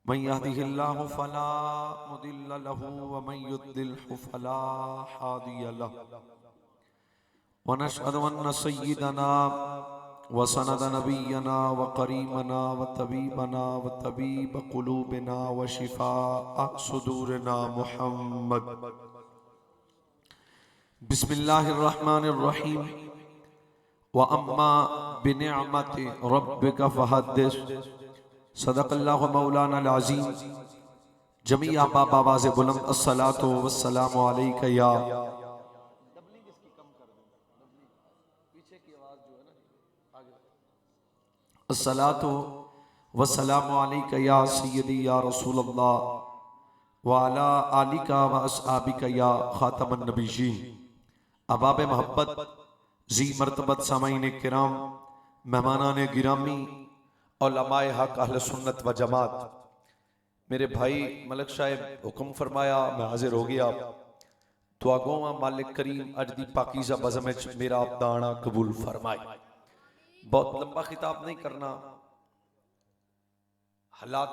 मन यहदिहिल्लाहु फला मुदिल्ल लहु व मन युद्लिल्हु फला हादिय लहु व नशहदु अन्न सय्यिदना व सनद नबियना व करीमना व तबीब क़ुलूबिना व शिफाअ सुदूरिना मुहम्मद। बिस्मिल्लाहिर्रहमानिर्रहीम। व अम्मा बिनिअमति रब्बिका फहद्दिस। सदक़ल्लाहु मौलाना अज़ीम। जमी अहबाब आवाज़ बुलंद अस्सलातु वस्सलामु अलैका या अस्सलातु वस्सलामु अलैका या सय्यदी या रसूलल्लाह व अला आलिका व अस्हाबिका या खातमन नबिय्यीन। अहबाब मोहब्बत जी मर्तबत सामाईन किराम, मेहमानान गिरामी, उलमाए हक अहले सुन्नत व जमात, मेरे भाई मलक साहब हुक्म फरमाया, मैं हाजिर हो गया। तो आगों मालिक करीम अज दी पाकीज़ा बज़म विच मेरा आप दाना कबूल फरमाए। बहुत लंबा खिताब नहीं करना, हालात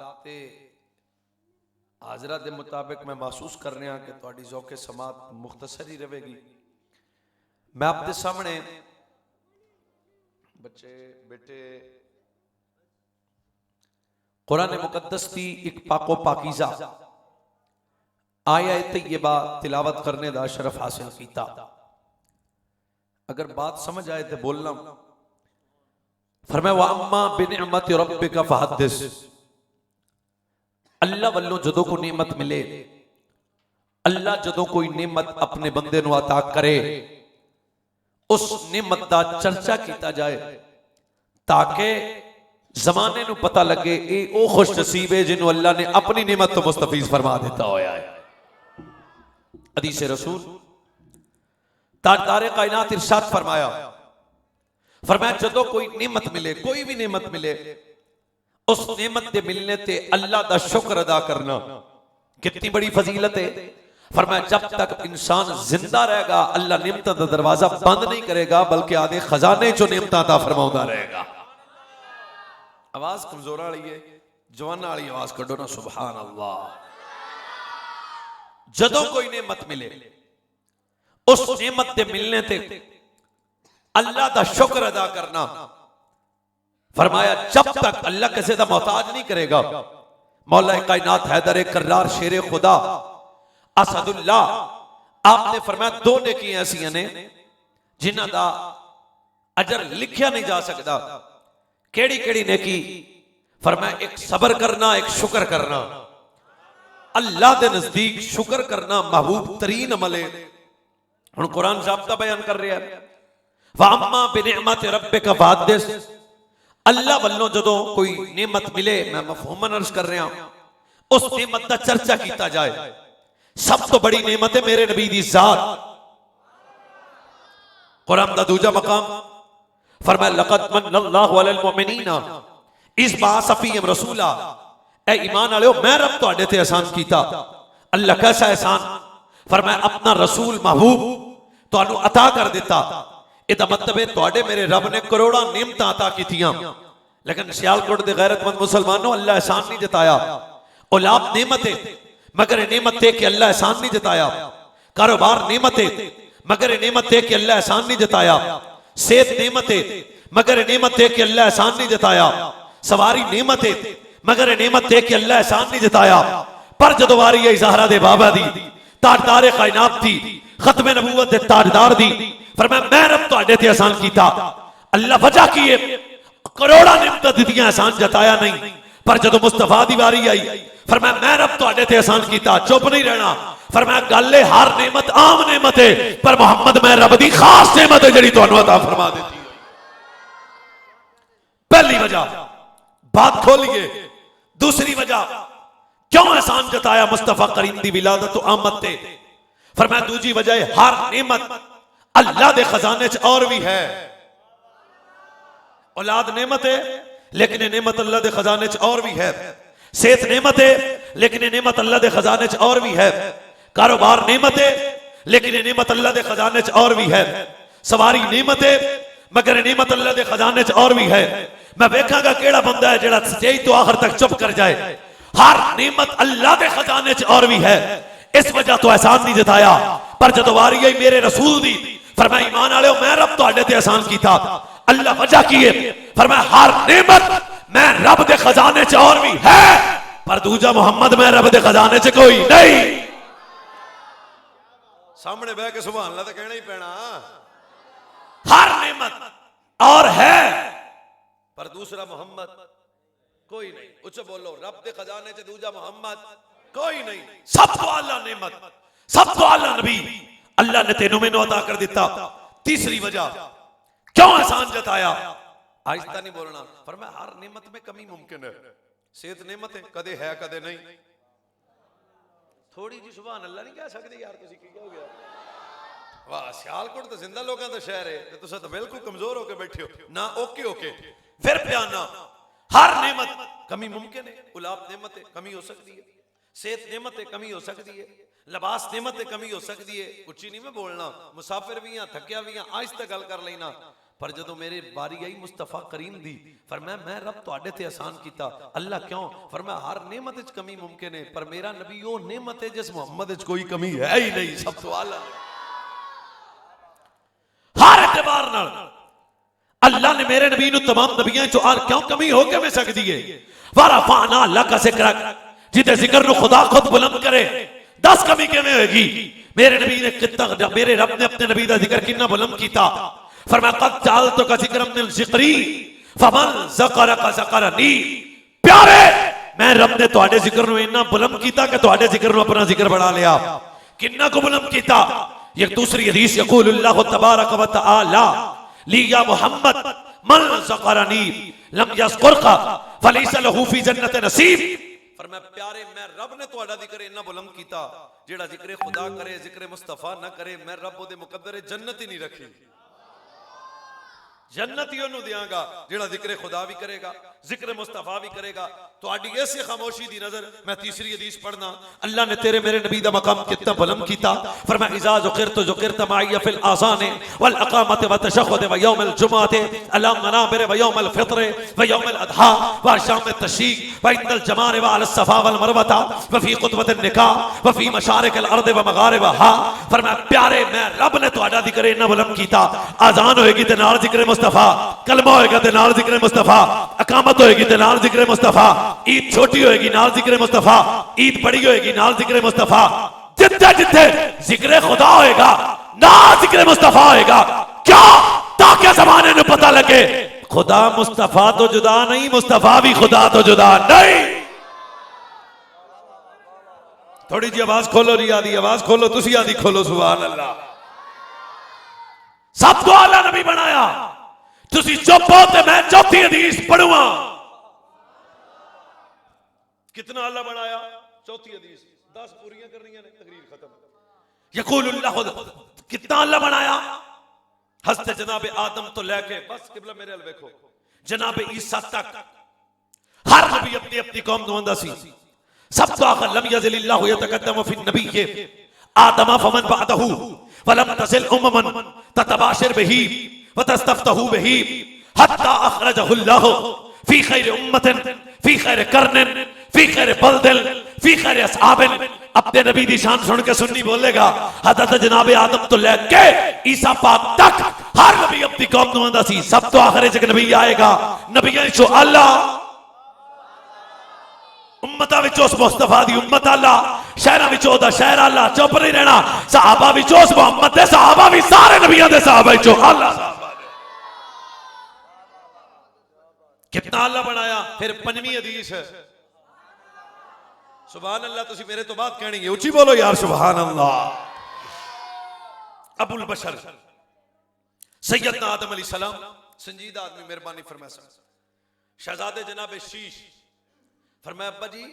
हाजरा के मुताबिक मैं महसूस कर रहा कि तुहाडी ज़ौक़े समात मुख्तसर ही रहेगी। मैं आपके सामने बच्चे बेटे कुरान मुकद्दस की एक पाको पाकीज़ा आया तय्यबा तिलावत करने का शरफ हासिल किया। अगर बात समझ आए तो बोलना। फरमाया व अम्मा बिनिअमति रब्बिका फहद्दिस। अल्लाह वल्लों जदों को नेमत मिले, अल्लाह जदों कोई नेमत अपने बंदे नूं अता करे, उस नेमत का चर्चा किया जाए ताकि जमाने नूं पता लगे ये ओ खुश नसीब है जिन्हों अल्लाह ने अपनी नेमत तो मुस्तफीज फरमा दिता होया है। हदीस रसूल ताजदार कायनात इरशाद फरमाया, फरमाया जदों कोई नेमत मिले, कोई भी नेमत मिले, उस नेमत के मिलने ते अल्लाह का शुक्र अदा करना कितनी बड़ी फजीलत है। फरमाया जब तक इंसान जिंदा रहेगा अल्लाह नेमत का दरवाजा बंद नहीं करेगा, बल्कि आधे खजाने चो नेमत अता फरमाउंदा रहेगा। आवाज कमजोर वाली है, जवाना वाली आवाज कढो ना, सुभान अल्लाह। जदों कोई नेमत मिले, उस नेमत के मिलने ते अल्लाह का शुक्र अदा करना। फरमाया जब तक अल्लाह किसी का मोहताज नहीं करेगा। मौला कायनात हैदर कर्रार शेरे खुदा असदुल्लाह आपने फरमाया दो नेकियां ऐसी ने जिन्हां दा अजर लिखिया नहीं जा सकता। केड़ी केड़ी नेकी? फरमाया एक सबर करना, एक शुक्र करना। अल्लाह के नजदीक शुक्र करना महबूब तरीन अमल है। हुण कुरान ज़ाब्ता बयान कर रहा है, व अम्मा बिनिअमति रब्बिका फहद्दिस। अल्लाह वल्लों जदों कोई नेमत मिले, मैं मफहूमन अर्ज कर रहा, उस नेमत का चर्चा किया जाए। सब तो बड़ी नेमत है मेरे नबी दी जात। कुरान दा दूजा मकाम फरमाया लक़द मन्नल्लाहु अलल मुमिनीना इज़ बअसा फ़ीहिम रसूला। ए ईमान वालेओ, मैं रब तुहाडे ते एहसान कीता। अल्लाह कैसा एहसान? फरमाया अपना रसूल महबूब तुहानू अता कर दिता। इहदा मतलब है तुहाडे मेरे रब ने करोड़ा नेमतां अता कीतियां, लेकिन सियालकोट दे गैरतमंद मुसलमानों अल्लाह एहसान नहीं जताया। औलाद नेमत है मगर नेमत है कि अल्लाह एहसान नहीं जताया। कारोबार नेमत है मगर नेमत है कि अल्लाह एहसान नहीं जताया। सेहत नेमत है मगर नेमत है कि अल्लाह एहसान नहीं जताया। सवारी नेमत है मगर नेमत है कि अल्लाह एहसान नहीं जताया। पर जदों वारी है ज़हरा दे बाबा दी, ताजदार कायनात दी, खत्म नबूवत दे ताजदार दी, फरमाया मैं रब तुहाडे ते एहसान कीता। अल्लाह वजह की है करोड़ा नेमतां दित्तियां, एहसान जताया नहीं। पर जदों मुस्तफा दी वारी आई, फरमाया मैं रब तुहाडे ते एहसान कीता। चुप नहीं रहना। फरमाया गल है हर नेमत आम नेमत है, पर मोहम्मद मैं रब दी खास नेमत है जिहड़ी तुहानू अता फरमा देती। पहली वजह बात खोलिए। दूसरी वजह क्यों एहसान जताया मुस्तफा करीम दी विलादत आमद ते? फरमाया दूसरी वजह हर नेमत अल्लाह दे खजाने च और भी है। औलाद नेमत है लेकिन नेमत अल्लाह दे खजाने च और भी है। सेहत नेमत है लेकिन नेमत अल्लाह दे खजाने च और भी है। कारोबार नेमत है लेकिन नेमत अल्लाह दे खजाने च और भी है। सवारी नेमत है मगर नेमत अल्लाह दे खजाने च और भी है। मैं वेखांगा केड़ा बंदा है जेड़ा स्टेज तो आखिर तक चुप कर जाए। हर नेमत अल्लाह के खजाने च और भी है, इस वजह तो एहसान नहीं जताया। पर जदों वारी आई मेरे रसूल दी, फरमाया ईमान वालेओ मैं रब तुहाडे ते एहसान कीता। अल्लाह वजह की है, फरमाया हर नेमत मैं रब के खजाने च और भी है, पर दूजा मोहम्मद मैं रब के खजाने च कोई नहीं। सामने बह के सुभान अल्लाह तो कहना ही पैना। हर नेमत और है, पर दूसरा मोहम्मद कोई नहीं। उच्च बोलो, रब के खजाने च दूजा मोहम्मद कोई नहीं। सब तो आला नेमत, सब तो आला नबी अल्लाह ने तेनों मैनू अता कर दिता। तीसरी वजह क्यों एहसान जताया, आहिस्ता नहीं बोलना। फरमाया हर नेमत में कमी मुमकिन है। सेहत नेमत है, कदे है कदे नहीं। थोड़ी जी सुभान अल्लाह नहीं कह सकते यार, तुसी की हो गया? वाह, सियालकोट तो जिंदा लोगों का शहर है, तुस तो बिल्कुल कमजोर होके बैठे हो ना। ओके ओके फिर प्याना हर नेमत कमी मुमकिन है। गुलाब नेमत है, कमी हो सकती है। सेहत नेमत है, कमी हो सकती है। लिबास नेमत है, कमी हो सकती है। उच्ची नहीं मैं बोलना, मुसाफिर भी हाँ, थकिया भी हाँ, आहिस्ता गल कर लेना। पर जदों मेरे बारी आई मुस्तफा करीम दी, फरमाया मैं रब तुहाडे ते एहसान कीता। अल्लाह क्यों? फरमाया हर नेमत विच कमी मुमकिन है, पर मेरा नबी वो नेमत है जिस मोहम्मद विच कोई कमी है ही नहीं। सब तो आला हर एतबार नाल अल्लाह ने मेरे नबी नू तमाम नबियां चो और क्यों कमी हो के सकती है। वरफाना लका जिक्रक, जिदे जिक्र नु खुदा खुद बुलंद करे, 10 कमी किवें होएगी? मेरे नबी ने कितना, मेरे रब ने अपने नबी दा जिक्र कितना बुलंद कीता। फरमाया कद जालतु का जिक्रम मिन जिक्री फमन ज़करका ज़करनी। प्यारे मैं रब ने तुहाडे जिक्र नु इतना बुलंद कीता कि तुहाडे जिक्र नु अपना जिक्र बना लिया। कितना को बुलंद कीता? ये दूसरी हदीस यक़ूलुल्लाहु तबारक व तआला लिया मोहम्मद मन ज़करनी लम यज़कुरका फलैसा लहू फी जन्नत नसीब। फरमाया प्यारे मैं रब ने तुहाडा जिक्र इन्ना बुलंद कीता, जेड़ा जिक्र खुदा करे, जिक्र मुस्तफा ना करे, मैं रब ओदे मुकद्दर जन्नत ही नहीं रखी। जन्नत ही ओनू दियांगा जेड़ा जिक्र खुदा भी करेगा, जिक्र मुस्तफा भी करेगा। तुहाडी ऐसी खामोशी दी नजर मैं तीसरी हदीस पढ़ना। अल्लाह ने तेरे मेरे नबी दा मकाम कितना बुलंद कीता। फरमाया इज़ा ज़ुकिरत माइया फिल आज़ान वल अक़ामत व तशहुद व यौम अल जुमअत अला मनाबिर व यौम अल फित्र व यौम अल अधा व शाम अल तशरीक व इंदल जमार व अल सफा वल मरवता व फी खुतबत अन निकाह व फी मशारिक अल अर्द व मगारिबहा। फरमाया प्यारे मैं रब ने तुहाडा जिक्र इन्ना बुलंद कीता। आज़ान होएगी ते नाल जिक्र मुस्तफा, कलमा होएगा ते नाल जिक्र मुस्तफा, अकामत होएगी ते नाल जिक्र मुस्तफा, ईद छोटी होएगी नाल जिक्र मुस्तफा, ईद बड़ी होएगी नाल जिक्र मुस्तफा। जिथे जिथे जिक्र खुदा होएगा नाल जिक्र मुस्तफा होएगा। क्या? ताकि जमाने में पता लगे खुदा मुस्तफा तो जुदा नहीं, मुस्तफा भी खुदा तो जुदा नहीं। थोड़ी जी आवाज खोलो, रिया दी आवाज खोलो, तुसी आदि खोलो। सुभान अल्लाह। सब तो आला नबी बनाया, तुसी चुप हो ते मैं चौथी हदीस पढ़ूंगा। कितना अल्लाह बनाया? चौथी हदीस 10 पूरियां करनी है, तकरीर खत्म। यक़ूलुल्लाह, कितना अल्लाह बनाया? हज़रत जनाब आदम तो लेके बस किबला मेरे अल देखो जनाब ईसा तक हर नबी अपनी अपनी कौम नुमाइंदा सी। सब तो आखिर लम यज़िलिल्लाहु यतक़द्दमु फी नबिय्य आदम फमन बअदहु वलम तज़िल उम्मन ततबाशिर बिही व तस्तफ्तहु बिही हत्ता अखरजहुल्लाहु फी खैर उम्मतिन फी खैर कर्निन फी खैर बल्दिन फी खैर असहाबिन। अपने नबी दी शान सुन के सुन्नी बोलेगा हज़रत जनाब आदम तो लेके ईसा पाक तक हर नबी अपनी कौम नुमाइंदा सी। सब तो आखिर एक नबी आएगा, नबियां चो अल्लाह, उम्मता विचों उस मुस्तफा दी उम्मत अल्लाह, शहरा विचों दा शहर अल्लाह। चुप नहीं रहना। सहाबा विचों उस मोहम्मद दे सहाबा भी सारे नबियां दे सहाबा विचों अल्लाह। कितना अल्लाह बनाया। फिर पंजवीं हदीस है। सुभान अल्लाह। तुसी मेरे तो बात कहनी है, उच्ची बोलो यार सुभान अल्लाह। अबुल बशर सैयदना आदम अलैहिस्सलाम, संजीदा आदमी, मेहरबानी फरमाया। शहजादे जनाब शीश फरमाया अब्बा जी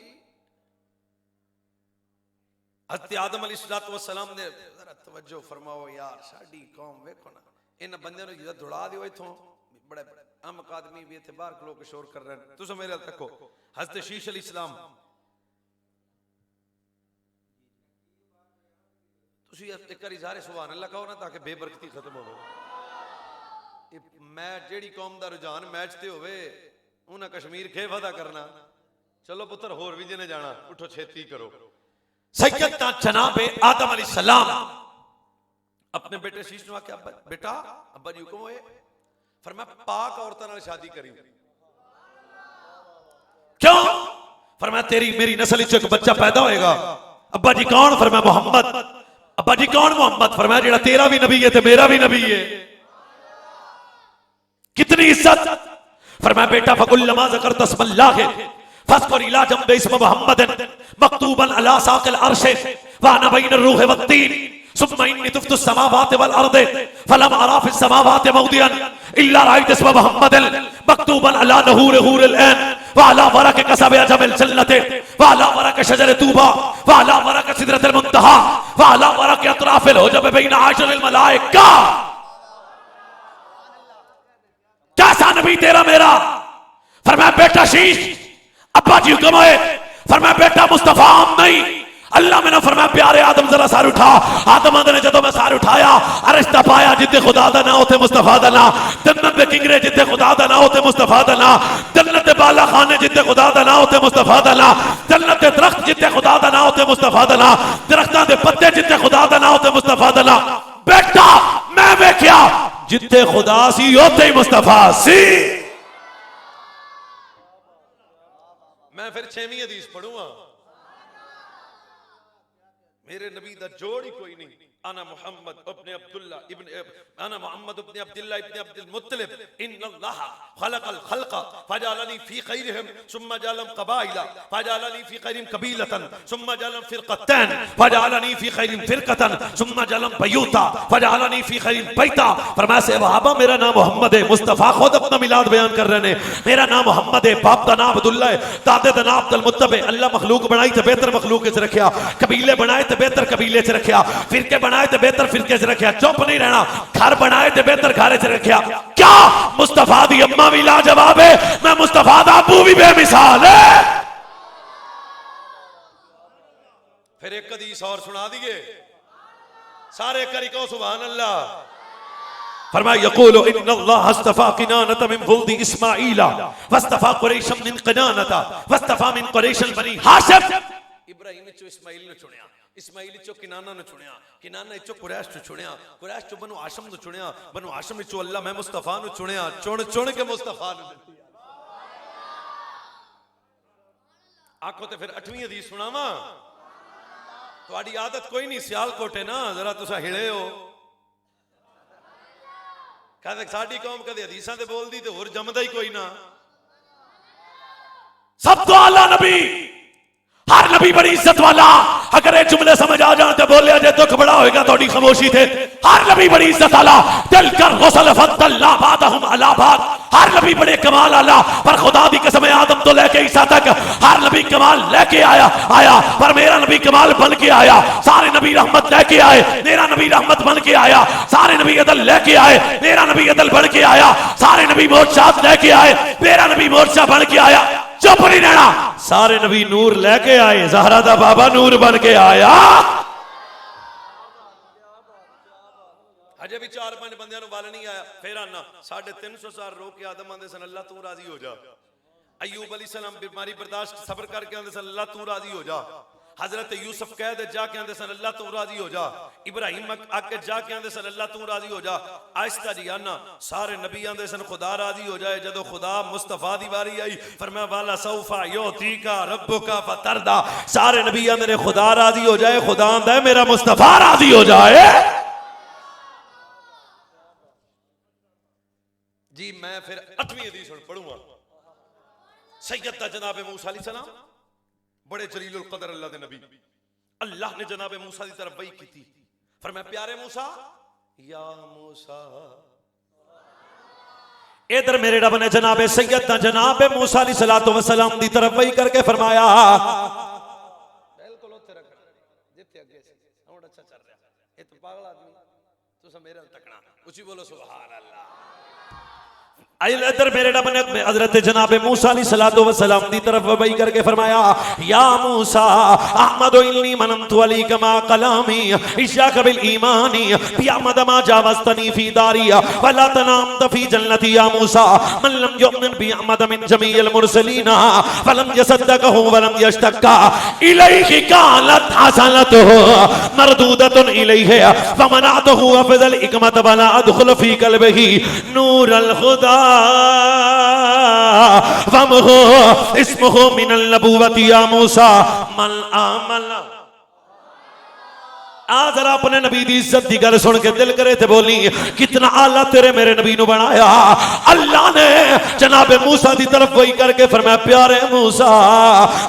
हज़रत आदम अलैहिस्सलाम ने जरा तवज्जो फरमाओ यार, साडी कौम वेखो ना, इन बंदे नु जिदा दौड़ा दियो इथों, बड़े अहमक आदमी भी इत्थे बाहर खलो के शोर कर रहे हैं। तुम मेरे तको हज़रत शीश अलैहिस्सलाम तुसी एक बार इज़हारे सुभान अल्लाह कहो ना, ताकि बेबरकती खत्म हो। मैं जेड़ी कौम दा रुझान मैच ते होवे, उन्हें कश्मीर खे वादा करना चलो पुत्र होर भी जिन्हें जाना उठो छेती करो। सैयदना जनाब आदम अलैहिस्सलाम अपने बेटे शीश ने आख्या बेटा अब्बा जी हुक्म होए, फरमाया पाक औरतां नाल शादी करी। क्यों? फरमाया तेरी मेरी नस्ल च एक बच्चा पैदा होएगा। अब्बा जी कौन? फरमाया मोहम्मद। अब्बा जी कौन? मोहम्मद। फरमाया जेड़ा तेरा भी नबी है ते मेरा भी नबी है। कितनी इज्जत। फरमाया बेटा फकुल्लमा ज़करत अस्मल्लाह फस्कुर इला जंबे इस्म मुहम्मदिन मक्तूबन अला साक़िल अर्श व अना बैन रूह वत्तीन सुम्मा इन्नी तुफ्तु समावाति वल अर्द फलम अरा फिस समावाति मौदिअन इल्ला राइत इस्म मुहम्मदिन मक्तूबन अला नहूर हूरिल ऐन व अला वरक कसब जमिल जन्नत व अला वरक शजर तूबा व अला वरक सिदरतुल मुंतहा व अला वरक अतराफिल हुजब बैन आशरिल मलाइका। कैसा नबी तेरा मेरा? फरमाया बेटा शीश। अब्बा जी हुक्म है। फरमाया बेटा मुस्तफा हम नहीं। अल्लाह मैंने फरमाया प्यारे आदम जरा सार उठा। आदम आदे ने जदों मैं सार उठाया अरिश्ता पाया जिथे खुदा दा ना उथे मुस्तफा दा ना, जन्नत दे किंगरे जिथे खुदा दा ना उथे मुस्तफा दा ना, जन्नत दे बाला खाने जिथे खुदा दा ना उथे मुस्तफा दा ना, जन्नत दे दरख्त जिथे खुदा दा ना उथे मुस्तफा दा ना, दरख्तां दे पत्ते जिथे खुदा दा ना उथे मुस्तफा दा ना। बेटा मैं वेख्या जिथे खुदा सी उथे ही मुस्तफा सी। मैं फिर 6वीं हदीस पढ़ूंगा। मेरे नबी दा जोड़ ही कोई नहीं। अना मोहम्मद इब्न अब्दुल्ला इब्न अना मोहम्मद इब्न अब्दुल्ला इब्न अब्दुल मुत्तलिब इन्नल्लाह खलकल खल्क फजअलनी फी खैरिहिम सुम्मा जअलम क़बाइला फजअलनी फी खैरिहिम कबीलतन सुम्मा जअलम फिरक़तैन फजअलनी फी खैरिहिम फिरक़तन सुम्मा जअलम बयूता फजअलनी फी खैरिहिम बैता। फरमाया से वहाबा मेरा नाम मोहम्मद है। मुस्तफा खुद अपना मिलाद बयान कर रहे हैं। मेरा नाम मोहम्मद है, बाप का नाम अब्दुल्ला है, दादे का नाम अब्दुल मुत्तलिब है। अल्लाह मखलूक बनाई तो बेहतर मखलूक च रखिया, कबीले बनाए तो बेहतर कबीले च रखिया, फिरके बनाए तो बेहतर फिरके च रखिया। चुप नहीं रहना। घर बनाए तो बेहतर घर च रखिया। क्या मुस्तफा दी अम्मा भी लाजवाब है, मैं मुस्तफा दा अबू भी बेमिसाल है। फिर एक हदीस और सुना दिए सारे करी कहो सुभान अल्लाह। फरमाया यक़ूलु इन्नल्लाह अस्तफ़ा किनानत मिन वुल्दी इस्माईला वस्तफ़ा कुरैश मिन किनानत वस्तफ़ा मिन कुरैश बनी हाशिम। इब्राहिम चो इस्माइल ने चुनिया, इस्माइल चो किनाना ने चुनिया, किनाना चो कुरैश चो चुनिया, कुरैश चो बनु हाशिम ने चुनिया, बनु हाशिम चो अल्लाह मैं मुस्तफा ने चुनिया, चुन चुन के मुस्तफा ने दिती। आखो ते फिर 8वीं हदीस सुनावा। तुम्हारी आदत कोई नहीं, सियालकोट है ना, जरा तुसा हिले हो। कहते साडी कौम कदे हदीसां ते बोलदी ते होर जमदा ही कोई ना। सब तो आला नबी, हर नबी बड़ी इज्जत वाला। अगर ये जुमले समझ आ जाए तो बोलिया जे दुख बड़ा होएगा थोड़ी खामोशी थे। हर नबी बड़ी इज्जत वाला। दिल कर गुसल फद्दलना बादहुम अला बाद। हर नबी बड़े कमाल आला। पर खुदा दी कसम आदम तो लेके ईसा तक हर नबी कमाल लेके आया पर मेरा नबी कमाल बन के आया। सारे नबी रहमत लेके आए, मेरा नबी रहमत बन के आया। सारे नबी अदल लेके आए, मेरा नबी अदल बन के आया। सारे नबी मोर्चात लेके आए, मेरा नबी मोर्चा बन के आया। चुप नहीं रहना। सारे नबी नूर लेके आए, ज़हरा दा बाबा नूर बन के आया। अजे भी 4-5 बंदियां वाल नहीं आया। फिर आना 350 साल रो के आदम आंदे सन अल्लाह तू राजी हो जा। अयूब अलैहिस्सलाम बीमारी बर्दाश्त सब्र करके आंदे सन अल्लाह तू राजी हो जा। हजरत यूसुफ कह दे जाके आंदे सन अल्लाह तू राजी हो जा। इब्राहिम आके जाके आंदे सन अल्लाह तू राजी हो जा। आहिस्ता जी आना सारे नबी आंदे सन खुदा राजी हो जाए। जदों खुदा मुस्तफा दी बारी आई फरमाया वाला सौफा युतीका रब्बुका फतरदा। सारे नबी आंदे ने खुदा राजी हो जाए। खुदा आंदा है मेरा मुस्तफा राजी हो जाए। जी मैं फिर 8वीं हदीस पढ़ूंगा। सैयदना जनाब मूसा अलैहिस्सलाम बड़े जलीलुल कदर अल्लाह दे नबी। अल्लाह ने जनाब मूसा की तरफ वही की थी। फरमाया प्यारे मूसा या मूसा। इधर मेरे रब ने जनाब सैयदना जनाब मूसा अलैहिस्सलातु वस्सलाम दी तरफ वही करके फरमाया बिल्कुल उत्थे रखना जिथे अगे से हुन अच्छा चल रहा। ये तो पागल आदमी तुसा मेरे तकना। उची बोलो सुभान अल्लाह। इधर मेरे रब ने हजरत जनाब मूसा अलैहिस्सलातु वस्सलाम दी तरफ वही करके फरमाया, या मूसा अहमद इन्नी मनमतु अलैका मा कलामी इशाक बिल ईमानी बिअहमद मा जावस्तनी फी दारिया वला तनाम फी जन्नती या मूसा मन लम युमिन बिअहमद मिन जमील मुरसलीना फलम यसद्दकहु वलम यश्तक्का इलैहि कानत हसनतुहु मरदूदतुन इलैहि फमनअतहु अफजल हिकमत वला अदखुल फी कल्बिही नूरल खुदा वमहो इस्मुहु मिनल नबुव्वति या मूसा मन आमला। आ जरा अपने नबी दी इज्जत दी गल सुन के दिल करे थे बोली, कितना आला तेरे मेरे नबी नु बनाया। अल्लाह ने जनाबे मूसा दी तरफ वही करके फरमाया, प्यारे मूसा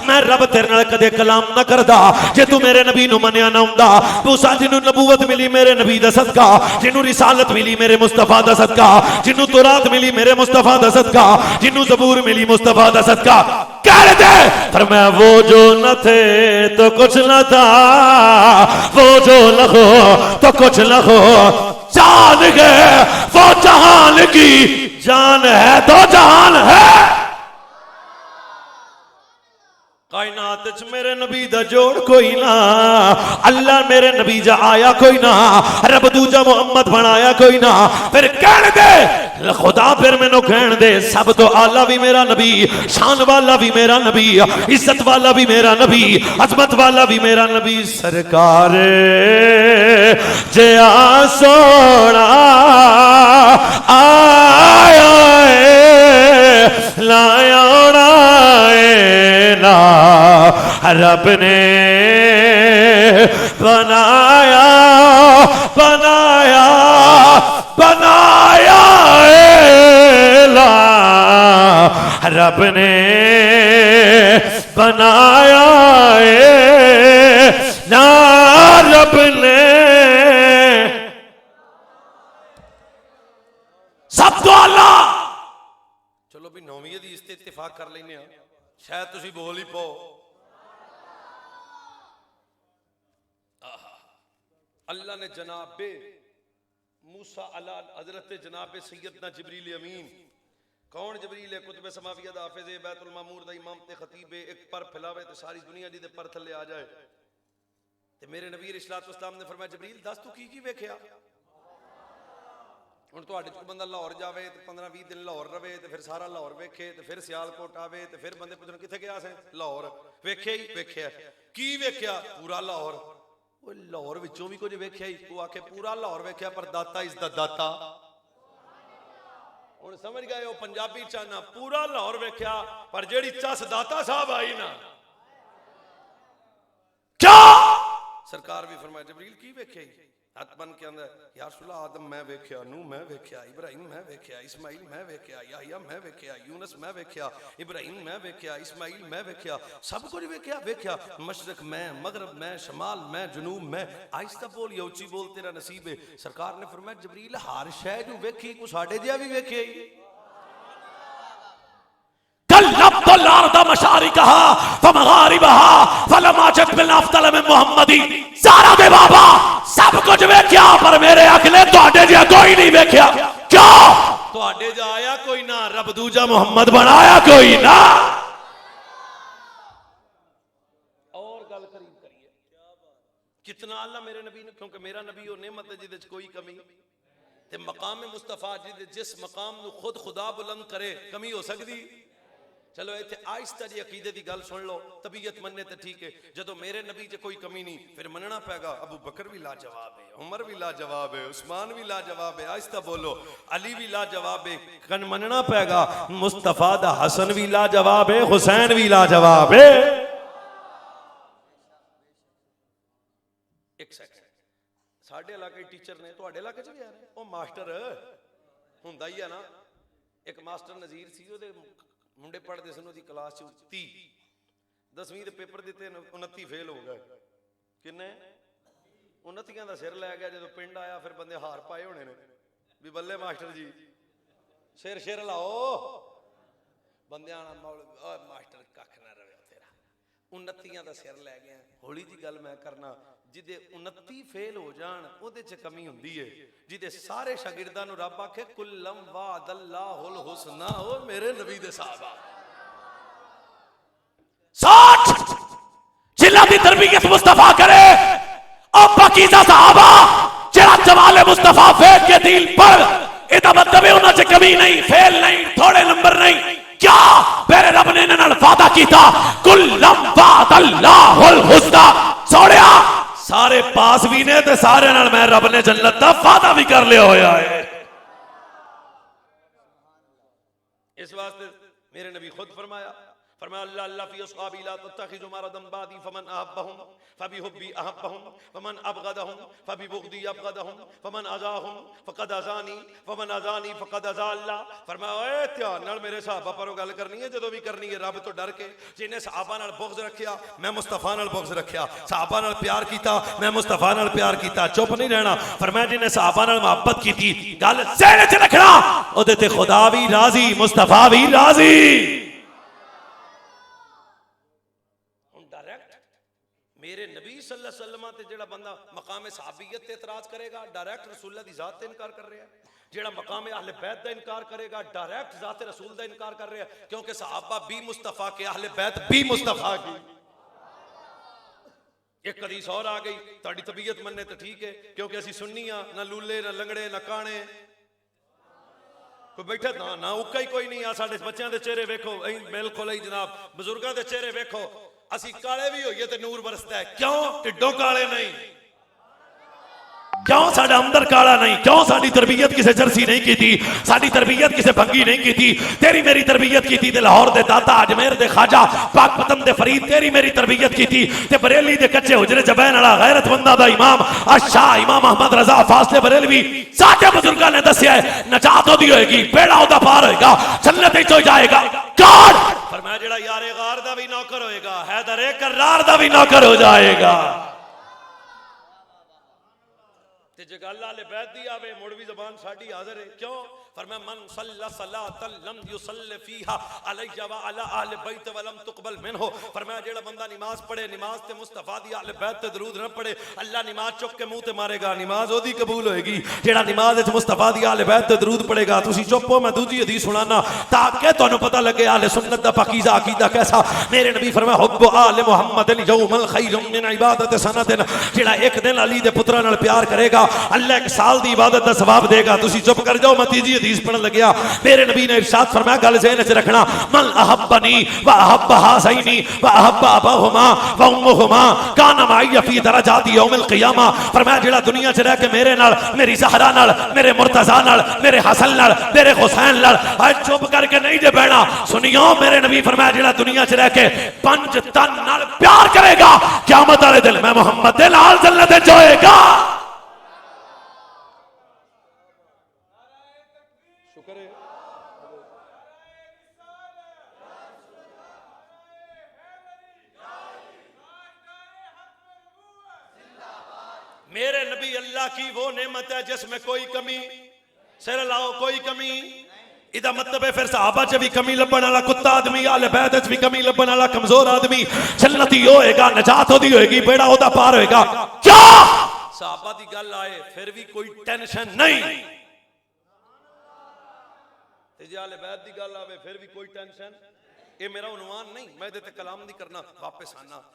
मैं रब तेरे नाल कदे कलाम ना करदा जे तू मेरे नबी नु मनिया ना हुंदा। मूसा जिन्नु नबूवत मिली मेरे नबी दा सदका, जिन्नु रिसालत मिली मेरे मुस्तफा दा सदका, जिन्नु तौरात मिली मेरे मुस्तफा दा सदका, जिन्नु ज़बूर मिली मुस्तफा दा सदका। कह दे फरमाया, वो जो न थे तो कुछ न था, वो जो न हो तो कुछ न हो, जान गए वो जहान की जान है तो जान है। कायनात च मेरे नबी दा जोड़ कोई ना, अल्लाह मेरे नबी जा आया कोई ना, रब दूजा मोहम्मद बनाया कोई ना। फिर कह दे खुदा फिर मैनू कहन दे, सब तो आला भी मेरा नबी, शान वाला भी मेरा नबी, इज्जत वाला भी मेरा नबी, अजमत वाला भी मेरा नबी। सरकार जे आ सोना आया लाया ना, रब ने बनाया बनाया बनाया ला, रब ने बनाया ना, रब ने सब तो अल्लाह। चलो भी नौवीं दी इस ते इत्तेफाक कर लेने आ, शायद तुसी बोल ही पाओ। अल्लाह ने जनाबे मूसा अला हजरत जनाबे सैयदना जिब्रील अमीन, कौन जिब्रील है? कुतुब समाविया दा हाफिज़ है, बैतुल मामूर दा इमाम ते खतीब है, एक पर फैलावे ते सारी दुनिया दी दे पर थल्ले आ जाए। ते मेरे नबी अलैहिस्सलातु वस्सलाम ने फरमाया, जिब्रील दस तू की वेख्या? हुण तुहाडे च बंदा लाहौर जावे ते 15-20 दिन लाहौर रवे ते फिर सारा लाहौर वेखे ते फिर सियालकोट आवे ते फिर बंदे पुछण किथे गया से? लाहौर। वेख्या ही वेख्या। की वेख्या? पूरा लाहौर। ओए लाहौर विचों भी कुछ वेख्या ही? तू आखे पूरा लाहौर वेख्या पर दाता इज द दाता। हुण समझ गए हो पंजाबी चाहना, पूरा लाहौर वेख्या पर जेड़ी चस दाता साहब आई ना, क्या सरकार भी फरमाया, जिब्रील की वेख्या ही? हथ बन के अंदर, या रसूला आदम मैं वेख्या, नूह मैं वेख्या, इब्राहिम मैं वेख्या, इस्माइल मैं वेख्या, याहिया मैं वेख्या, यूनुस मैं वेख्या, इब्राहिम मैं वेख्या, इस्माइल मैं वेख्या, सब कुछ वेख्या वेख्या। मशरक मैं, मगरब मैं, शमाल मैं, जुनूब मैं। आहिस्ता बोल या उच्ची बोल, तेरा नसीब है। सरकार ने फरमाया, जिब्रील हर शै नूं वेखी, कुछ साडे जिहा भी वेखे ही। सारा दे बाबा सब कुछ वेख्या पर मेरे अगले तुहाडे जिहा कोई नहीं वेख्या। क्यों? तुहाडे जा आया कोई ना, रब दूजा मोहम्मद बनाया कोई ना। और गल करीब करिए, कितना अल्लाह मेरे नबी ने, क्योंकि मेरा नबी वो नेमत है जिहदे च कोई कमी ते मकाम मुस्तफा जिस मकाम नूं खुद खुदा बुलंद करे, कमी हो सकदी? चलो इत्थे आहिस्ता जी अकीदे दी गल सुन लो, तबीयत मन्ने तो ठीक है, जदों मेरे नबी च कोई कमी नहीं फिर मनना पैगा। अबू बकर भी लाजवाब है, उमर भी लाजवाब है, उस्मान भी लाजवाब है, आहिस्ता बोलो, अली भी लाजवाब है, कन मनना पैगा। मुस्तफा दा हसन भी लाजवाब है, हुसैन भी लाजवाब है। एक सेकंड, साडे इलाके टीचर ने, तुहाडे इलाके च भी है ओ मास्टर हुंदा ही है ना। एक मास्टर नज़ीर सी, ओदे मुंडे पढ़ते सन, उसकी क्लास च 30, 10वीं के पेपर दिते, 29 फेल हो गए। किन्ने? 29 का सिर लै गया। जो पिंड आया फिर बंदे हार पाए होने ने भी बल्ले मास्टर जी सिर सिर लाओ। बंदे आना मास्टर कख ना रवे तेरा, 29 ਦਾ ਸਿਰ ਲੈ ਗਿਆ। ਹੌਲੀ ਜੀ ਗੱਲ ਮੈਂ ਕਰਨਾ, ਜਿਹਦੇ 29 ਫੇਲ ਹੋ ਜਾਣ ਉਹਦੇ ਚ ਕਮੀ ਹੁੰਦੀ ਏ, ਜਿਹਦੇ ਸਾਰੇ ਸ਼ਾਗਿਰਦਾਂ ਨੂੰ ਰੱਬ ਆਖੇ ਕੁੱਲਮ ਵਾਦੱਲਾਹੁਲ ਹੁਸਨਾ, ਉਹ ਮੇਰੇ ਨਬੀ ਦੇ ਸਾਹਬਾ 60 जिला दी तरबियत मुस्तफा करे और पाकीज़ा सहाबा जेड़ा जवाले मुस्तफा फेंक के दिल पर, इदा मतलब है उन्हां च कमी नहीं, फेल नहीं, थोड़े नंबर नहीं। क्या मेरे रब ने इन्हां नाल वादा कीता, कुल्लम वादल्लाहुल हुस्ना, सोनिया सारे पास भी ने ते सारे नाल मैं रब ने जन्नत दा वादा भी कर लिया होया है। इस वास्ते मेरे नबी खुद फरमाया अल्लाह अल्लाह फी अस्हाबी ला तत्तखिजु मरदन बादी फमन अहब्बहुम फबिहुब्बी अहब्बहुम वमन अबगदहुम फबिबुगदी अबगदहुम वमन अज़ाहुम फकद अज़ानी वमन अज़ानी फकद अज़ा अल्लाह। फरमाया ओए ध्यान नाल मेरे सहाबा परों गल करनी है, जदों भी करनी है रब तो डर के। जिन्हें सहाबा नाल बुग़्ज़ रखिया मैं मुस्तफा नाल बुग़्ज़ रखिया, सहाबा नाल प्यार कीता मैं मुस्तफा नाल प्यार कीता, चुप नहीं रहना। फरमाया जिन्हें सहाबा नाल मोहब्बत कीती गल ज़हन च रखना, ओदे ते खुदा भी राज़ी मुस्तफा भी राज़ी। मेरे नबी सल्लल्लाहु अलैहि वसल्लम ते जेड़ा बंदा मकाम सहाबियत ते इतराज करेगा, डायरेक्ट रसूलुल्लाह दी जात ते इनकार कर रहा है। जेड़ा मकाम अहले बैत दा इनकार करेगा, डायरेक्ट जात रसूल दा इनकार कर रहा है, क्योंकि सहाबा भी मुस्तफा के, अहले बैत भी मुस्तफा की। एक हदीस और आ गई, ताड़ी तबीयत मन्ने तो ठीक है, क्योंकि असी सुन्नी हां, ना लूले ना लंगड़े ना काने, कोई बैठे ना ना उक्का ही कोई नहीं आ। साडे बच्चों के चेहरे वेखो, बिल्कुल ही जनाब बुजुर्गों के चेहरे वेखो, असी काले भी होइए तो नूर बरसता है, क्यों टिड्डों काले नहीं, क्यों साडा अंदर काला नहीं, क्यों साडी तरबियत किसे जर्सी नहीं की थी, साडी तरबियत किसे भंगी नहीं की थी। तेरी मेरी तरबियत की थी ते लाहौर दे दाता अजमेर दे खाजा पाकपतन दे फरीद, तेरी मेरी तरबियत की थी ते बरेली दे कच्चे हुजरे जबैन वाला गैरतमंदा दा इमाम शाह इमाम अहमद रजा फासले बरेलवी साडे बुजुर्गां ने दस्सिया है नजात ओदी होएगी, बेड़ा ओदा पार होएगा, जन्नत विच हो जाएगा। कौन? फरमाया जेड़ा यारे गार दा भी नौकर होएगा, हैदर करार दा भी नौकर हो जाएगा। जे गल आले बैत दी आवे मुड़ भी जबान साडी हाजिर है, क्यों? फरमाया मन सल्ला सलातन लम युसल्ली फीहा अलैया व अला अहले बैत व लम तुकबल मिनहु। फरमाया जेड़ा बंदा नमाज पढ़े, नमाज ते मुस्तफा दी अहले बैत ते दरूद न पढ़े, अल्लाह नमाज चुक के मुंह ते मारेगा, नमाज ओदी कबूल होएगी। जेड़ा नमाज विच मुस्तफा दी अहले बैत ते दरूद पढ़ेगा। तुसी चुप हो, मैं दूजी हदीस सुनाना ताकि तुहानू पता लगे अहले सुन्नत दा पाकीज़ा अकीदा कैसा। मेरे नबी फरमाया हुब्बु आले मुहम्मद यौमल खैरुम मिन इबादत सनतिन, जेड़ा एक दिन अली दे पुत्रा नाल प्यार करेगा अल्लाह एक साल दी इबादत दा सवाब देगा। तुसी चुप कर जाओ, मैं तीजी हदीस पढ़न लग्या। मेरे नबी ने इरशाद फरमाया, गल ज़हन च रखना, मन अहब्बनी व अहब्ब हासैनी व अहब्ब अबहुमा व उम्मुहुमा काना माई फी दरजाति यौमिल क़ियामा। फरमाया जेड़ा दुनिया च रह के मेरे नाल, मेरी ज़हरा नाल, मेरे मुर्तज़ा नाल, मेरे हसन नाल, मेरे हुसैन नाल आज चुप करके नहीं जे बैठना। सुनियो, मेरे नबी फरमाया जेड़ा दुनिया च रह के पंज तन नाल प्यार करेगा, क़यामत वाले दिन मैं मोहम्मद दे नाल जन्नत विच होएगा। मेरे नबी अल्लाह की वो नेमत है जिसमें कोई कमी, सिर लाओ कोई कमी। इदा मतलब है फिर सहाबा च भी कमी लभण वाला कुत्ता आदमी, आले बैत च भी कमी लभण वाला कमजोर आदमी जन्नती होएगा, नजात ओदी होएगी, बेड़ा ओदा पार होएगा। क्या सहाबा दी गल आए फिर भी कोई टेंशन नहीं, ते जे आले बैत दी गल आवे फिर भी कोई टेंशन। ये मेरा उन्वान नहीं, मैं इहदे ते कलाम नहीं करना, वापस आना।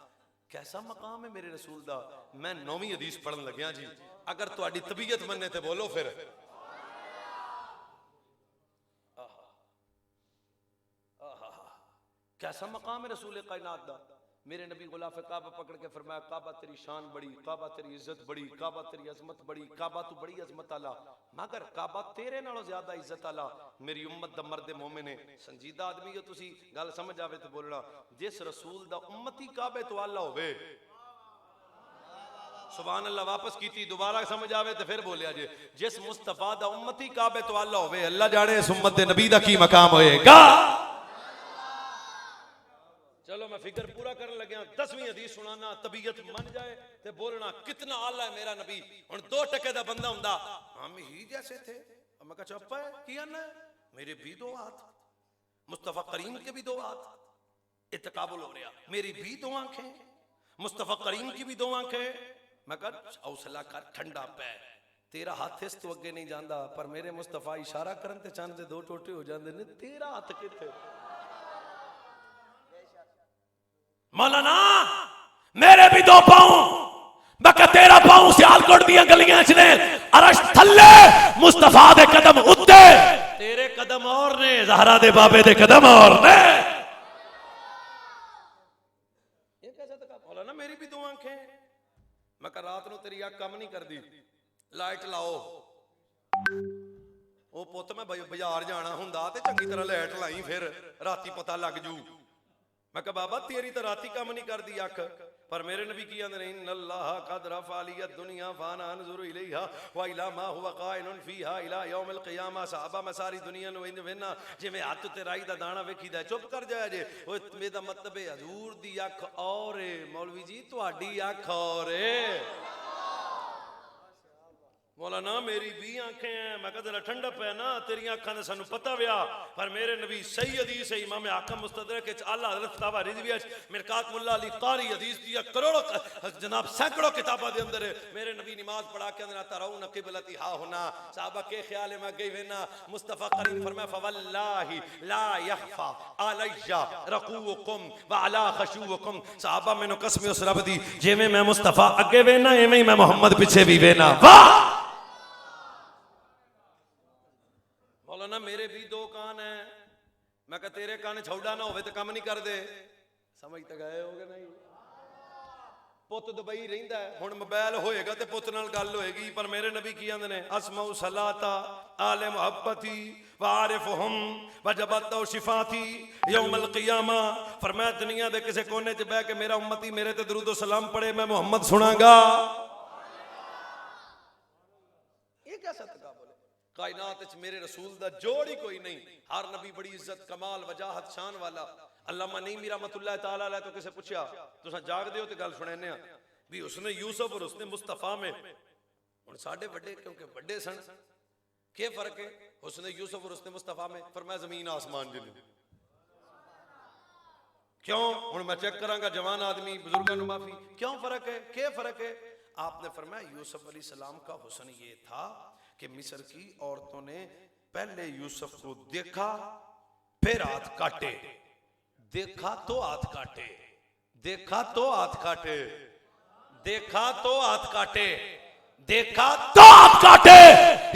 कैसा मकाम है मेरे रसूल दा। मैं 9वीं हदीस पढ़न लग्या जी, अगर तुहाडी तबीयत मन्ने ते बोलो फिर। कैसा मकाम है रसूल कायनात दा। मेरे नबी गुलाफ काबा पकड़ के फरमाया, काबा तेरी शान बड़ी, काबा तेरी इज्जत बड़ी, काबा तेरी अजमत बड़ी, काबा तू बड़ी अजमत आला, मगर काबा तेरे नालों ज्यादा इज्जत आला मेरी उम्मत दा मर्द मोमिन है। संजीदा आदमी हो तुसी, गल समझ आवे तो बोलना। जिस रसूल दा उम्मती काबे तो आला होवे, सुभान अल्लाह, वापस कीती, दोबारा समझ आवे तो फिर बोलिया जे। जिस मुस्तफा दा उम्मती काबे तो आला होवे, अल्लाह जाने इस उम्मत दे नबी दा की मकाम होएगा। चलो मैं फिक्र पूरा करने लगे, 10वीं हदीस सुनाना, तबीयत मन जाए ते बोलना कितना आला है मेरा नबी। हुण 2 टके दा बंदा हुंदा, हम ही जैसे थे, मैं कहा चुप है की आना है, मेरे भी 2 हाथ, मुस्तफा करीम के भी 2 हाथ, ये तकाबुल हो रहा। मेरी भी दो आंखें, मुस्तफा करीम की भी दो आंखें। मैं कहा हौसला कर, ठंडा पै, तेरा हाथ इस तो अगे नहीं जाता, पर मेरे मुस्तफा इशारा करन ते चंद दे दो टोटे हो जाते ने, तेरा हाथ किथे। मौलाना मेरे भी दो पांव, मैं कहा तेरा पांव सियालकोट दियां गलियां च ने, अरश थल्ले मुस्तफा दे कदम उत्ते, तेरे कदम और ने, ज़हरा दे बाबे दे कदम और ने। ये कैसा तका बोला ना, मेरी भी दो आंखें। मैं कहा रात को तेरी अख काम नहीं करती, लाइट लाओ। ओ पुत मैं बाजार जाना हुंदा ते चंगी तरह लाइट लाई, फिर राती पता लग जू। मैं कहा बाबा तेरी तो राती काम नहीं करती अख, पर मेरे नबी की आंदे नहीं, अल्लाह कद रफा लियत दुनिया फाना अनजुरु इलैहा व इला मा हुवा काइनुन फीहा इला यौमिल क़ियामा। साहबा मैं सारी दुनिया नु इंज वेना जिवें हत्थ ते राई दा दाना वेखीदा, चुप कर जाया जे। ओए मेरा मतलब है हजूर दी अख और है, मौलवी जी तुहाडी अख और है। मौलाना मेरी भी आंखें हैं। मैं कहा जरा ठंडा पै ना, तेरी आंखां ने सानू पता व्या, पर मेरे नबी सही हदीस है इमाम हाकिम मुस्तदरक के आला हज़रत फतावा रिज़वी मिरकात मुल्ला अली कारी हदीस दी करोड़ों जनाब सैकड़ों किताबों के अंदर मेरे नबी नमाज पढ़ा के अंदर तराउन क़िबलती हा होना। साहबा के ख्याल है मैं गई वेना, मुस्तफा करीम फरमाया फवल्लाहि ला यख्फा अलैया रकूकुम व अला खशूकुम। साहबा मैनू कसम उस रब दी, जिवें मैं मुस्तफा अगे वेना एवें ही मैं मोहम्मद पीछे भी वेना। वाह मौलाना मेरे भी दो कान हैं। मैं कहा तेरे कान छौड़ा ना होवे तो काम नहीं कर दे। समझ तक गए होगे नहीं? पुत दुबई रहिंदा है, हुण मोबाइल होएगा ते पुत नाल गल होएगी, पर मेरे नबी की आंदे ने असमाउ सलाता आले मुहब्बती व आरिफुहुम वजबत शिफाती यौमल क़ियामा। फरमाया दुनिया दे किसी कोने च बैठ के मेरा उम्मती मेरे ते दरूद व सलाम पढ़े, मैं मोहम्मद सुनांगा। ये कैसा तकाबुल है? कायनात च मेरे रसूल दा जोड़ ही कोई नहीं। हर नबी बड़ी इज्जत कमाल वजाहत शान वाला। अल्लामा नईमी रहमतुल्लाह तआला अलैह तो किसे पूछया, तुसा जागदे हो ते गल सुनैने भी उसने यूसुफ और उसने मुस्तफा में, हुण साडे बड़े क्योंकि बड़े सन, के फर्क है उसने यूसुफ और उसने मुस्तफा में? फरमाया जमीन आसमान जिन्ने। क्यों? हुण मैं चेक करांगा जवान आदमी बुजुर्गां नूं माफी, क्यों फर्क है, के फर्क है? आपने फरमाया यूसुफ अलैहिस्सलाम का हुस्न ये था कि मिस्र की औरतों ने पहले यूसुफ को देखा फिर हाथ काटे, देखा तो हाथ काटे, देखा तो हाथ काटे, देखा तो हाथ काटे, देखा तो हाथ काटे।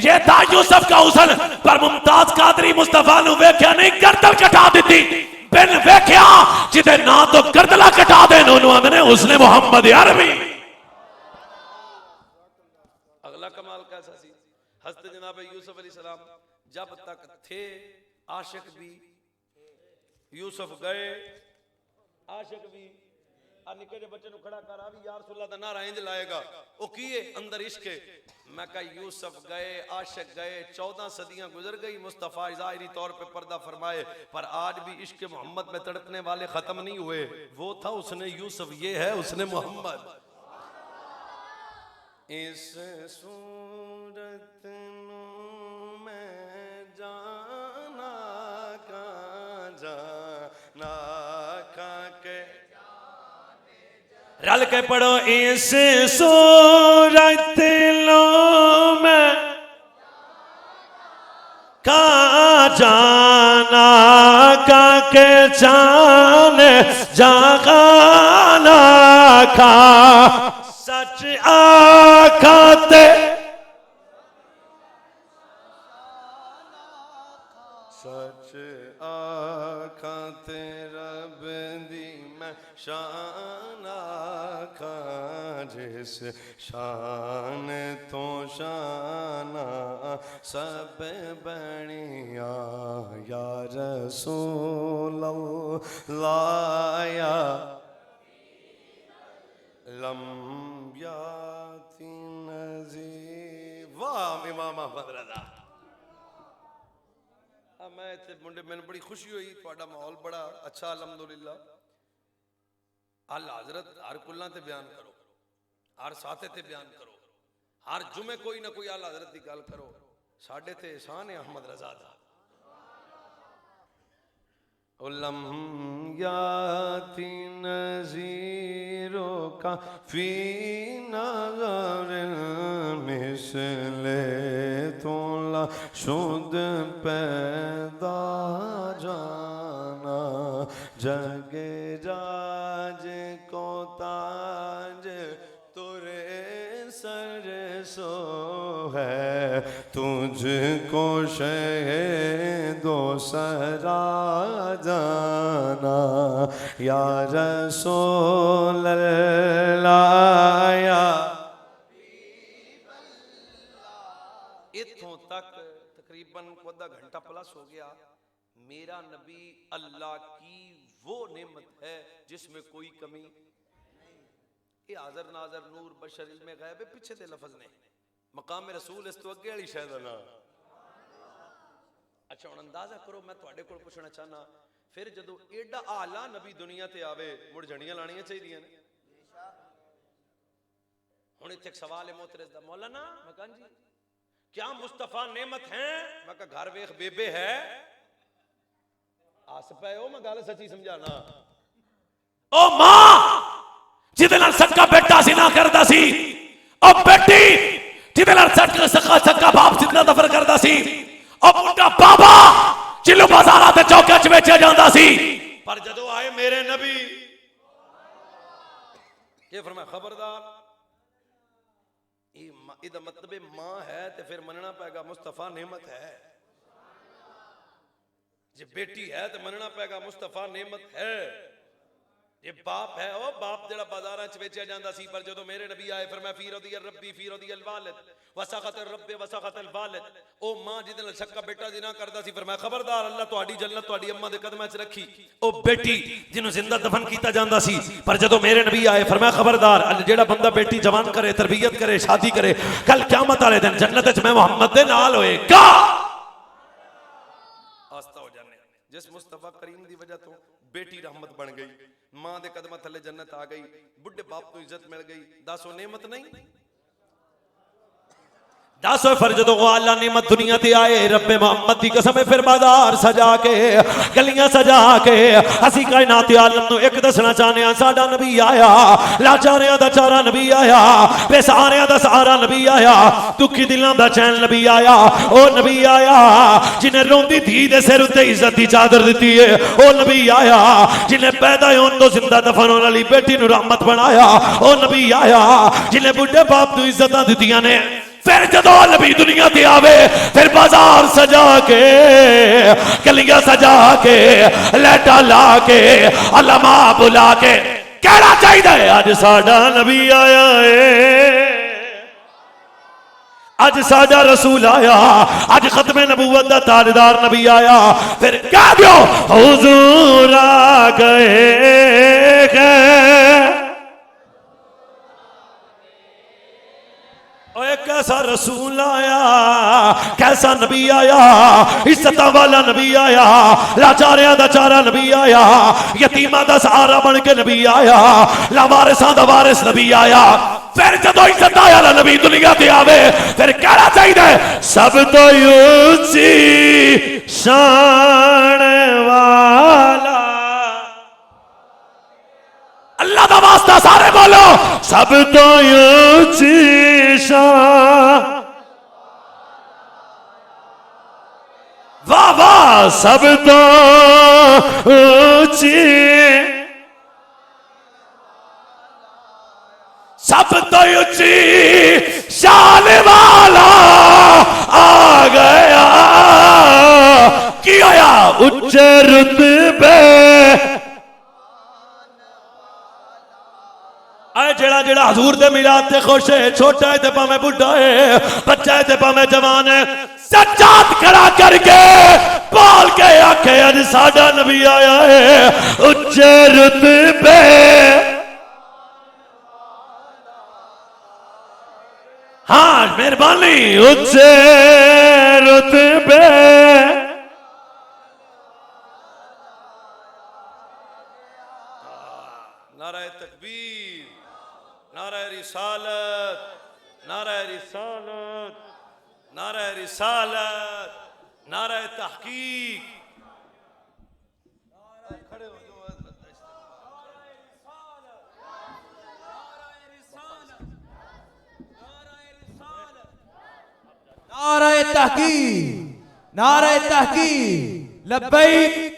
ये था यूसुफ का हुस्न, पर मुमताज कादरी मुस्तफा नु वेख्या नहीं, गर्दन कटा दी। बिन वेख्या जिदे ना तो गर्दला कटा दे नोनु आंदे ने उसने मोहम्मद अरबी। अगला कमाल कैसा सी? हज़रत जनाब यूसुफ अलैहिस्सलाम जब तक थे आशिक भी, यूसुफ गए आशिक भी। निके जे बच्चे खड़ा कर आ भी या रसूलल्लाह दा नारा इंज लाएगा, ओ किए अंदर इश्क है। मैं कहा यूसुफ गए आशिक गए, 14 सदियां गुजर गई, मुस्तफ़ा ज़ाहिरी तौर पे पर्दा फरमाए, पर आज भी इश्क मोहम्मद में तड़पने वाले खत्म नहीं हुए। वो था उसने यूसुफ, ये है उसने मोहम्मद। इस सूरत में जाना का जाना का के रल के पढ़ो इस सूरत में का जाना का के जाने जाना का सच आखाते सच आखाते रब दी मैं शान आखा, जिस शान तो शाना सब बनिया या रसूल लाया लम्बियाती नज़ीर। वाह इमाम अहमद रज़ा। मैं इत्थे मुंडे, मैंने बड़ी खुशी हुई, तुहाडा माहौल बड़ा अच्छा अल्हम्दुलिल्लाह। अल्लाह हज़रत हर कुल्लां ते बयान करो, हर साथे ते बयान करो, हर जुमे कोई ना कोई आला हज़रत की गल करो। साडे ते एहसान है अहमद रज़ा दा। उलम याति नज़ीरो का फी नज़र मिसले तोला शुद्ध पैदा जाना जगे जाज को ताज तुरे सर सो है तुझको शहीदो सरा जाना या रसूल अल्लाह या इत्थों तक तकरीबन आधा घंटा प्लस हो गया। मेरा नबी अल्लाह की वो नेमत है जिसमें कोई कमी ये हाज़र नाज़र नूर बशर इल्मे गैब पीछे ते लफ्ज़ ने मकाम रसूल इस तो अगे वाली शायद ना। अच्छा हुण अंदाजा करो मैं तुहाडे कोल पुछना चाहना फिर जदों एडा आला नबी दुनिया ते आवे मुड़ झंडियां लाणियां चाहिए ने। हुण इत्थे एक सवाल है मोहतरज़ दा मौलाना मैं कहां जी क्या मुस्तफा नेमत है? मैं कहा घर वेख बेबे है आस पे ओ मैं गल सच्ची समझाना ओ मां जिदे नाल सक्का बेटा सिना करदा सी ओ बेटी जिदे नाल सक्का बाप जितना दफर करदा सी ओ मुंडा बाबा जिल्लू बाजारां ते चौके च बेचा जांदा सी। पर जदों आए मेरे नबी ये फरमाया खबरदार इहदा मतलब मां है तो फिर मनना पेगा मुस्तफा नेमत है। जे बेटी है तो मनना पेगा मुस्तफा नेमत है। ये बाप है ओ बाप जेड़ा बाजारां च बेचा जांदा सी पर जदों मेरे नबी आए फरमाया फी रदियल रब्बी फी रदियल वालिद वसखतल रब्बी वसखतल वालिद ओ मां जिदे नाल शक्का बेटा जिना करदा सी फरमाया खबरदार अल्लाह तुहाडी जन्नत तुहाडी अम्मा दे कदमां च रखी। ओ बेटी जिन्हों जिंदा दफन किया जाता सी पर जदों मेरे नबी आए फरमाया खबरदार जेड़ा बंदा बेटी जवान करे तरबियत करे शादी करे कल क़यामत वाले दिन जन्नत च मैं मोहम्मद दे नाल होएगा। आस्ता हो जाने जिस मुस्तफा करीम दी वजह तो बेटी रहमत बन गई मां दे कदमां थले जन्नत आ गई बुढ़े बाप को इज्जत मिल गई। दसो नेमत नहीं दस फिर जो आला नेमत दुनिया ते आए रब्बे मोहम्मद की कसम है फिर बाजार सजा के गलियां सजा के असी कायनात आलम नूं एक दसना चाहने साडा नबी आया लाचारियां दा चारा नबी आया बेसहारियां दा सहारा नबी आया दुखी दिलां दा चैन नबी आया ओ नबी आया जिन्हें रोंदी धी दे सिर उत्ते इज्जत दी चादर दिती है ओ नबी आया जिन्हें पैदा होने तो जिंदा दफन होने वाली बेटी नूं रहमत बनाया ओ नबी आया जिन्हें बुढ़े बाप नूं इज्जतां दित्तियां ने। फिर जदों नबी दुनिया ते आवे फिर बाजार सजा के गलियां सजा के लैटा ला के अल्लामा बुला के कहना चाहिए अज साडा नबी आया है अज साडा रसूल आया अज खत्मे नबूवत दा ताजदार नबी आया। फिर कह दो हुजूर आ गए कैसा रसूल आया कैसा नबी आया इज्जत वाला नबी आया लाचारियां दा चारा नबी आया यतीमां दा सहारा बन के नबी आया लावारिसां दा वारिस नबी आया। फिर जदों इज्जत वाला नबी दुनिया ते आवे फिर कहना चाहिए सब तो ऊंची शान वाला अल्लाह दा वास्ता सारे बोलो सब तो ऊंची शान वाह वाह सब तो ऊंची सब तो ऊंची शान वाला आ गया की होया उच्चे रुतबे जेड़ा जेड़ा हजूर दे मिलाद ते खुश है छोटा है ते भावे बुढ़ा है बच्चा है ते भावे जवान है सज्जाद खड़ा करके बोल के आखे अज साडा नबी आया है उच्चे रुतबे हाँ मेहरबानी उच्चे रुतबे नारा तकबीर नारा रिसालत नारा रिसालत नारा रिसालत नारा तहकीक नारे तहकीक लब्बैक